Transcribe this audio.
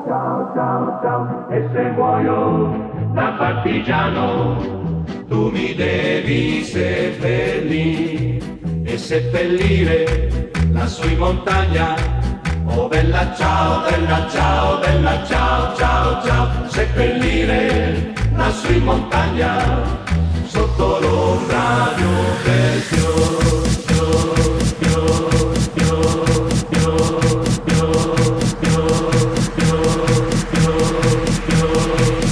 ciao, ciao, ciao. E se muoio da partigiano, tu mi devi seppellire e seppellire lassù in montagna. Oh bella ciao, bella ciao, bella ciao, ciao, ciao. Seppellire lassù in montagna, sotto l'ombra di un bel fiore.